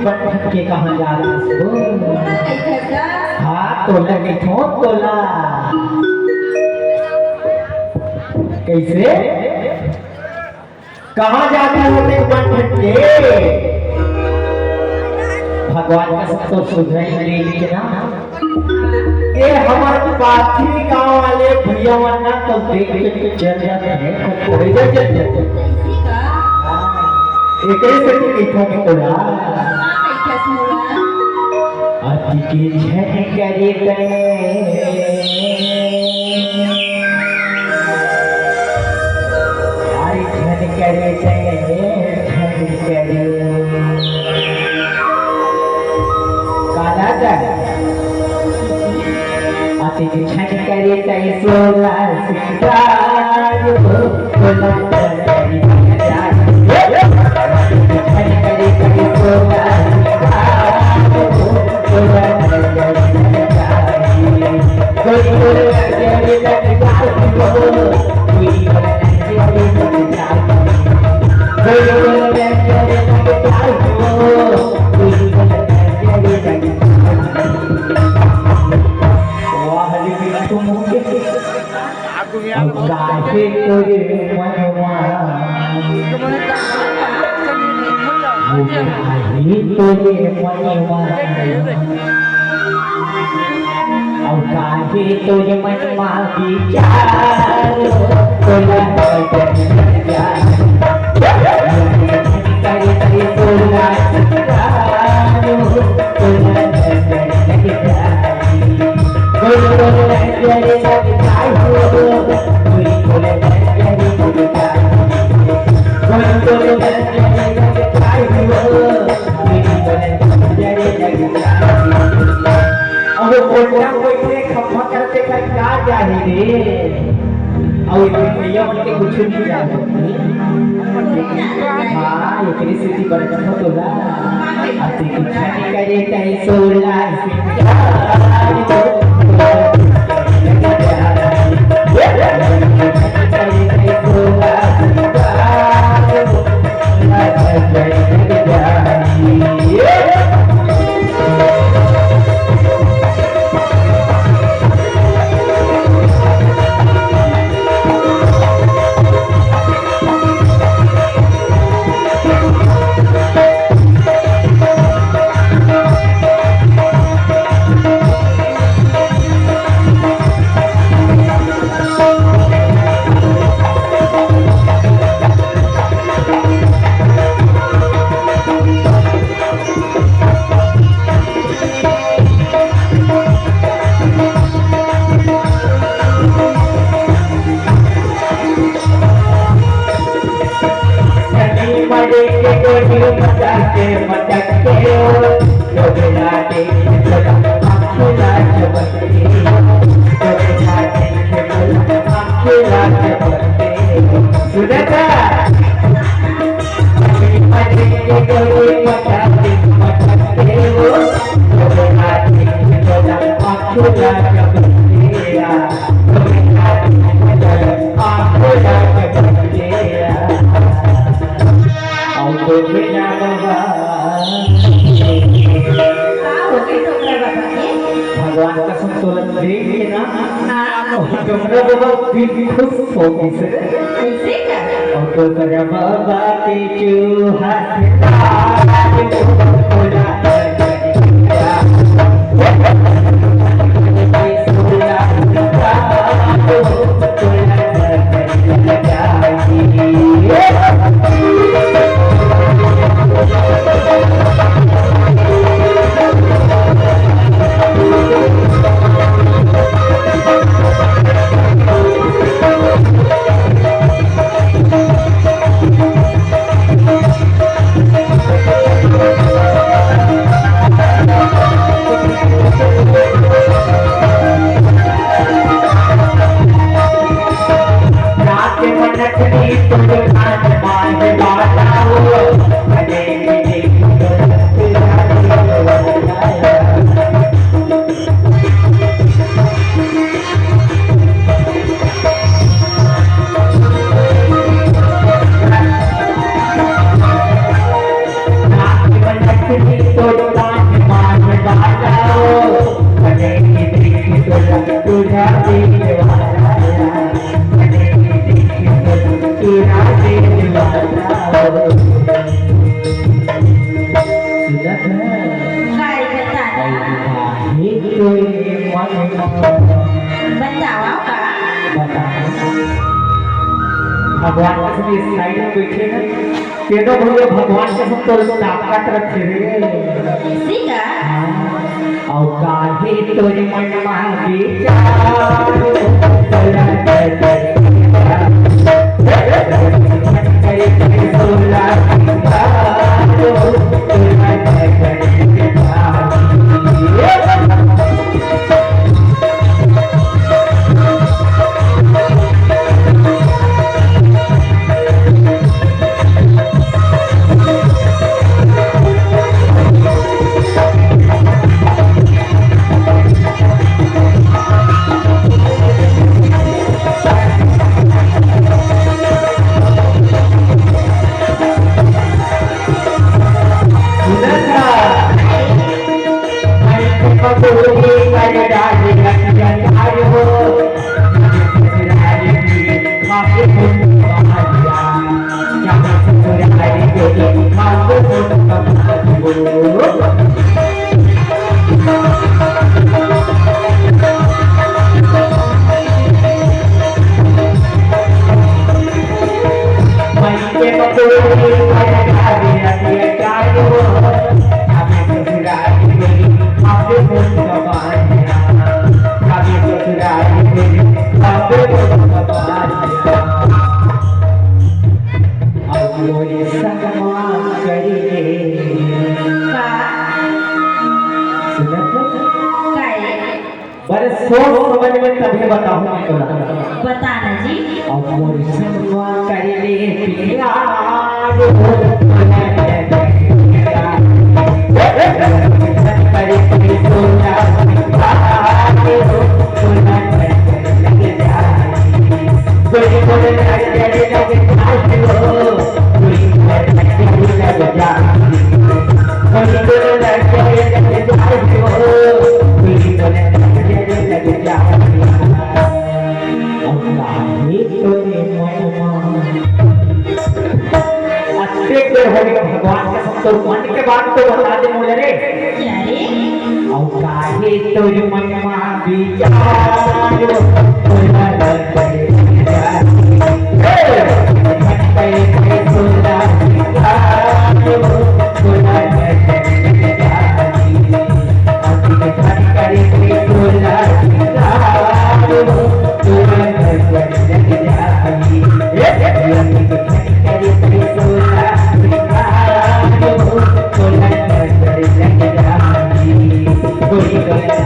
बंठन के कहाँ जा रही हो? हाँ तोला के ठोक तोला कैसे कहाँ जाती हो बंठन के? भगवान का सब तो सुधराई ले के ना ये हमारे पाथी गांव वाले भैया वरना तो देख के चल जाते हैं कोई चल जाते एक ही से की ठोक तोला अति की झन करे आई झन करे झन करे काला जाए अति की झन करे तय सोला सिंगार सोला करे झन करे तय सोला तुझे मन मांगी चार तोला और भैया के कुछ नहीं जाने हाँ ये किसी स्थिति पर तो तोला अति की छानी करे कहीं सोला भगवान का संतुलन देख ना तुमने बहुत दिल खुश हो गई और तो तेरा बाबा के चूहा भगवान के सब इस साइड में बैठे हैं तेनो भैया भगवान के सब तो नापका तरफ थे रे इसी का औ काहे तोरे मन में विचार तोरा बड़े सोच समझ में तभी बताऊं मैं तोरा बताना जी और मोर संगवा कर ले प्यार हो पर कोई सोना भगवान के सब तो मन के बात तो बता दे मोले रे क्या रे औ काहे तोर मन में विचार तोरा कोई